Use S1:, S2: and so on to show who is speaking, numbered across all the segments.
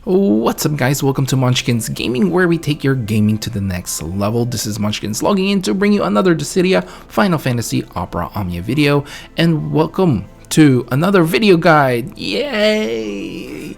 S1: What's up guys, welcome to Munchkin's Gaming, where we take your gaming to the next level. This is Munchkin's logging in to bring you another Dissidia Final Fantasy Opera Omnia video, and welcome to another video guide. Yay!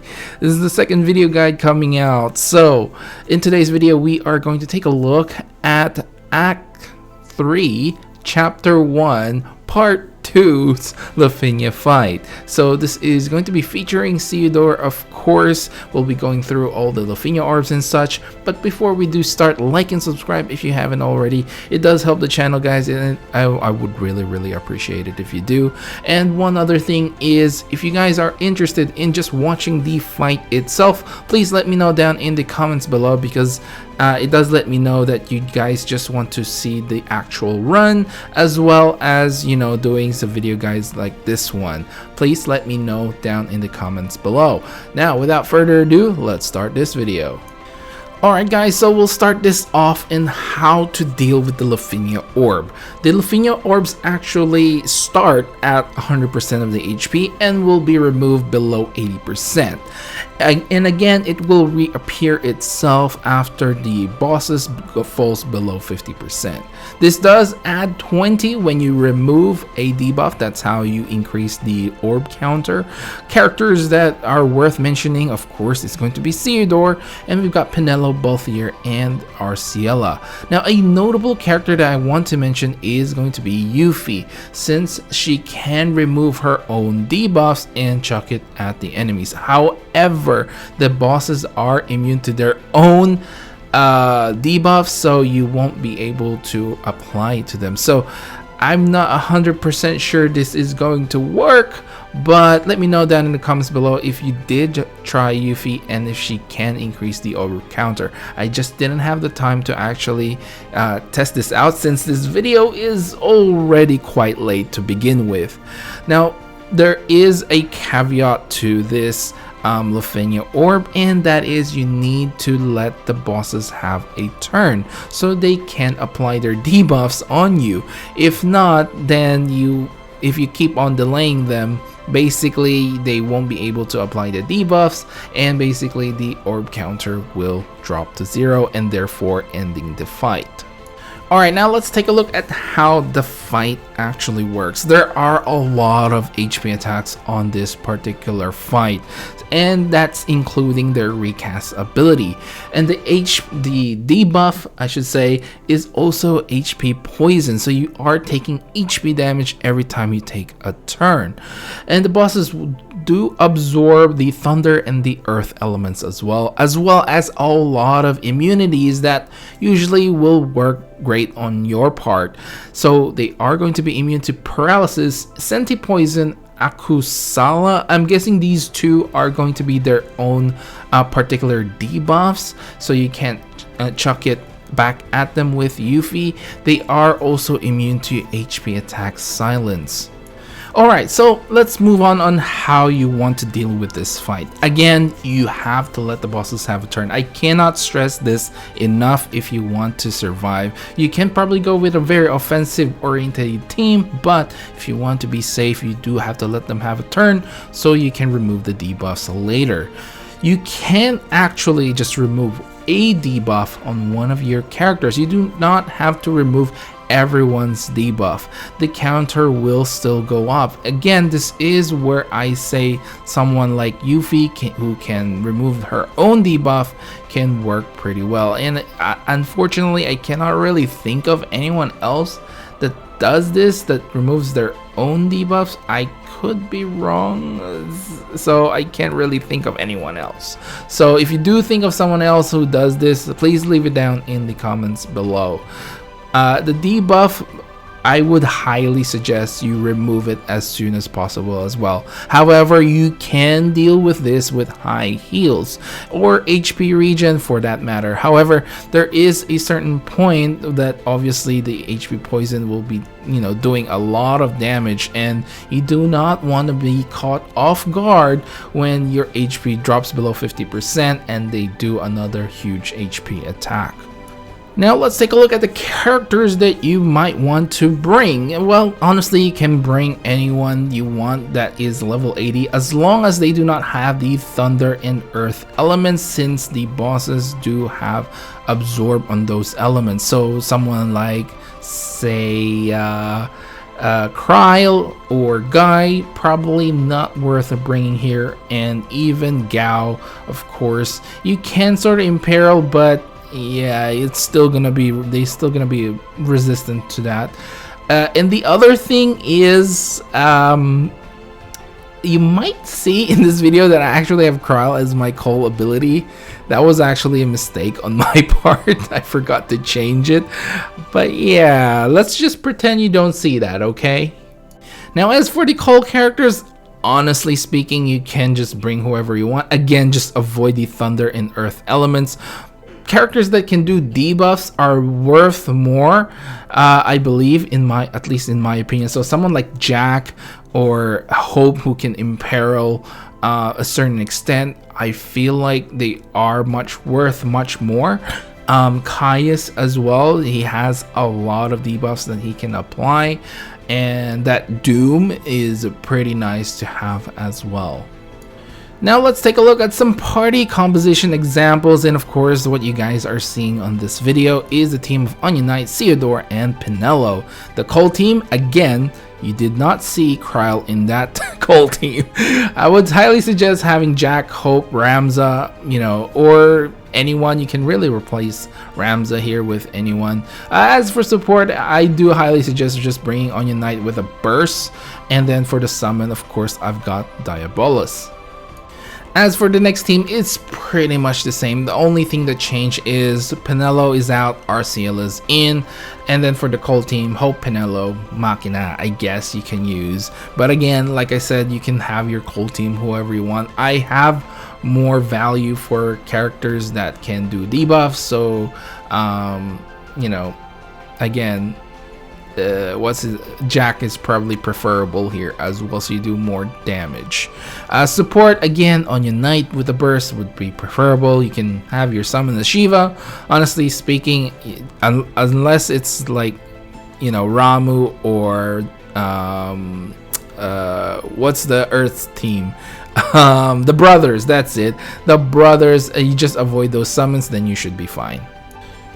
S1: This is the second video guide coming out. So in today's video we are going to take a look at Act 3 Chapter 1 Part 2's Lufenia fight. So this is going to be featuring Theodore, of course. We'll be going through all the Lithium Orbs and such, but before we do start, like and subscribe if you haven't already. It does help the channel, guys, and I would really appreciate it if you do. And one other thing is, if you guys are interested in just watching the fight itself, please let me know down in the comments below, because it does let me know that you guys just want to see the actual run, as well as, you know, doing some video guides like this one. Please let me know down in the comments below. Now, without further ado, let's start this video. Alright guys, so we'll start this off in how to deal with the Lufenia Orb. The Lufenia Orbs actually start at 100% of the HP and will be removed below 80%. And again, it will reappear itself after the bosses falls below 50%. This does add 20 when you remove a debuff. That's how you increase the orb counter. Characters that are worth mentioning, of course, is going to be Theodore, and we've got Penelo, Balthier, and Arciela. Now, a notable character that I want to mention is going to be Yuffie, since she can remove her own debuffs and chuck it at the enemies. However, the bosses are immune to their own debuffs, so you won't be able to apply to them. So I'm not 100% sure this is going to work, but let me know down in the comments below if you did try Yuffie and if she can increase the orb counter. I just didn't have the time to actually test this out, since this video is already quite late to begin with. Now, there is a caveat to this Lufenia Orb, and that is you need to let the bosses have a turn so they can apply their debuffs on you. If not, then if you keep on delaying them, basically they won't be able to apply the debuffs, and basically the orb counter will drop to 0, and therefore ending the fight. Alright, now let's take a look at how the fight actually works. There are a lot of HP attacks on this particular fight, and that's including their recast ability. And the debuff, I should say, is also HP poison, so you are taking HP damage every time you take a turn. And the bosses do absorb the thunder and the earth elements as well as a lot of immunities that usually will work great on your part. So they are going to be immune to paralysis, senti poison, Akusala. I'm guessing these two are going to be their own particular debuffs, so you can't chuck it back at them with Yuffie. They are also immune to HP attack silence. Alright, so let's move on how you want to deal with this fight. Again, you have to let the bosses have a turn. I cannot stress this enough. If you want to survive, you can probably go with a very offensive oriented team, but if you want to be safe, you do have to let them have a turn so you can remove the debuffs later. You can actually just remove a debuff on one of your characters. You do not have to remove everyone's debuff. The counter will still go up. Again, this is where I say someone like Yuffie, who can remove her own debuff, can work pretty well. And unfortunately, I cannot really think of anyone else that does this, that removes their own debuffs. I could be wrong, so I can't really think of anyone else. So if you do think of someone else who does this, please leave it down in the comments below. The debuff, I would highly suggest you remove it as soon as possible as well. However, you can deal with this with high heals or HP regen for that matter. However, there is a certain point that obviously the HP poison will be, you know, doing a lot of damage, and you do not want to be caught off guard when your HP drops below 50% and they do another huge HP attack. Now let's take a look at the characters that you might want to bring. Well, honestly, you can bring anyone you want that is level 80 as long as they do not have the thunder and earth elements, since the bosses do have absorb on those elements. So someone like, say, Kryle or Guy, probably not worth bringing here, and even Gao, of course. You can sort of imperil, but yeah, it's still gonna be, they're still gonna be resistant to that. And the other thing is, you might see in this video that I actually have Kryle as my Cole ability. That was actually a mistake on my part. I forgot to change it. But yeah, let's just pretend you don't see that, okay? Now, as for the Cole characters, honestly speaking, you can just bring whoever you want. Again, just avoid the thunder and earth elements. Characters that can do debuffs are worth more, I believe, at least in my opinion. So someone like Jack or Hope, who can imperil a certain extent, I feel like they are worth much more. Caius as well, he has a lot of debuffs that he can apply, and that Doom is pretty nice to have as well. Now let's take a look at some party composition examples, and of course what you guys are seeing on this video is the team of Onion Knight, Theodore, and Pinello. The Cole team, again, you did not see Kryle in that Cole team. I would highly suggest having Jack, Hope, Ramza, or anyone. You can really replace Ramza here with anyone. As for support, I do highly suggest just bringing Onion Knight with a burst, and then for the summon, of course, I've got Diabolus. As for the next team, it's pretty much the same. The only thing that changed is Pinello is out, RCL is in, and then for the Cole team, Hope, Pinello, Machina, I guess you can use. But again, like I said, you can have your Cole team whoever you want. I have more value for characters that can do debuffs, so again, Jack is probably preferable here as well, so you do more damage. Support, again, Onion Knight with a burst would be preferable. You can have your summon as Shiva. Honestly speaking, unless it's like Ramu or what's the Earth team? The brothers, that's it. The brothers, you just avoid those summons, then you should be fine.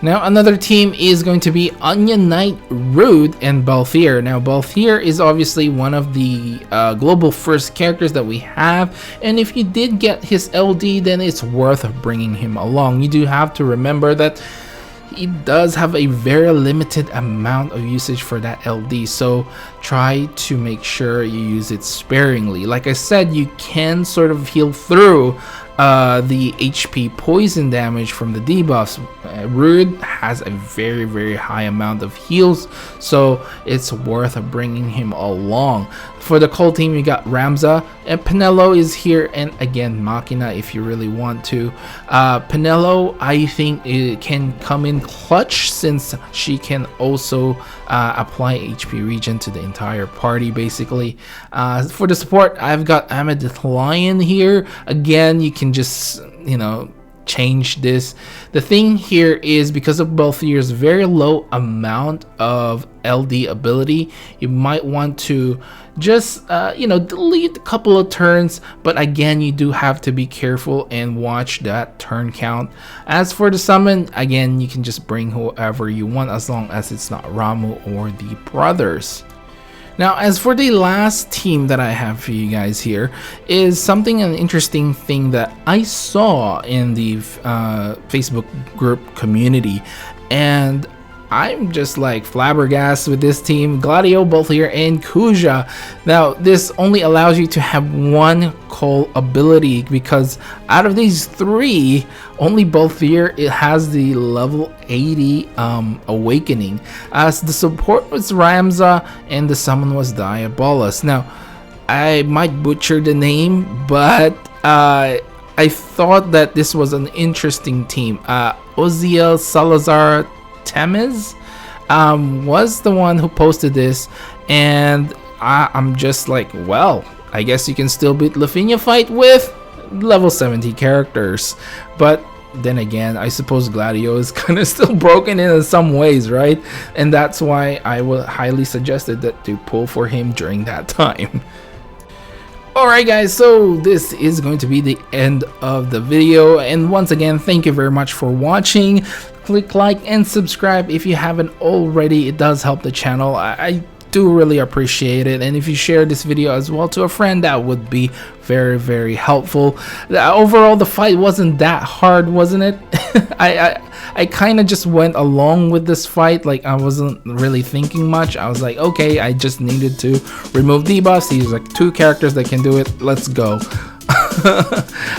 S1: Now another team is going to be Onion Knight, Rude, and Balthier. Now Balthier is obviously one of the global first characters that we have, and if you did get his LD, then it's worth bringing him along. You do have to remember that he does have a very limited amount of usage for that LD, so try to make sure you use it sparingly. Like I said, you can sort of heal through the HP poison damage from the debuffs. Rude has a very, very high amount of heals, so it's worth bringing him along. For the Cole team, you got Ramza, and Pinello is here, and again, Machina if you really want to. Pinello, I think it can come in clutch, since she can also apply HP regen to the entire party, basically. For the support, I've got Amethyst Lion here. Again, you can just, change this. The thing here is, because of Balthier's very low amount of LD ability, you might want to just delete a couple of turns, but again, you do have to be careful and watch that turn count. As for the summon, again, you can just bring whoever you want as long as it's not Ramu or the brothers. Now, as for the last team that I have for you guys here, is an interesting thing that I saw in the Facebook group community, and I'm just like flabbergasted with this team: Gladio, Balthier, and Kuja. Now, this only allows you to have one Cole ability, because out of these three, only Balthier has the level 80 awakening. As the support was Ramza and the summon was Diabolus. Now, I might butcher the name, but I thought that this was an interesting team. Oziel Salazar Temez was the one who posted this, and I'm just like, well, I guess you can still beat Lufenia fight with level 70 characters. But then again, I suppose Gladio is kind of still broken in some ways, right? And that's why I would highly suggested that to pull for him during that time. Alright guys, so this is going to be the end of the video, and once again, thank you very much for watching. Click like and subscribe if you haven't already. It does help the channel. I do really appreciate it, and if you share this video as well to a friend, that would be very, very helpful. Overall, the fight wasn't that hard, wasn't it? I kind of just went along with this fight, like I wasn't really thinking much. I was like, okay, I just needed to remove debuffs. These are like 2 characters that can do it, let's go.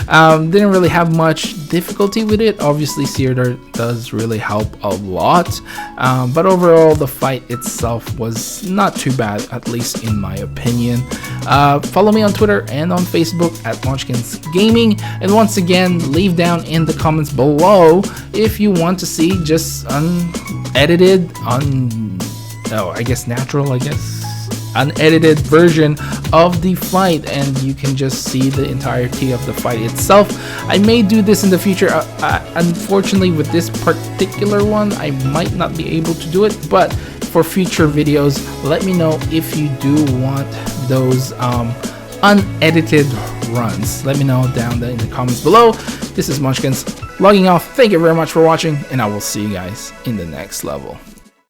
S1: Didn't really have much difficulty with it. Obviously Seardar does really help a lot, but overall the fight itself was not too bad, at least in my opinion. Follow me on Twitter and on Facebook at Munchkins Gaming, and once again, leave down in the comments below if you want to see just unedited, unedited version of the fight, and you can just see the entirety of the fight itself. I may do this in the future. Unfortunately, with this particular one, I might not be able to do it, but for future videos, let me know if you do want those unedited runs. Let me know down there in the comments below. This is Munchkins logging off. Thank you very much for watching, and I will see you guys in the next level.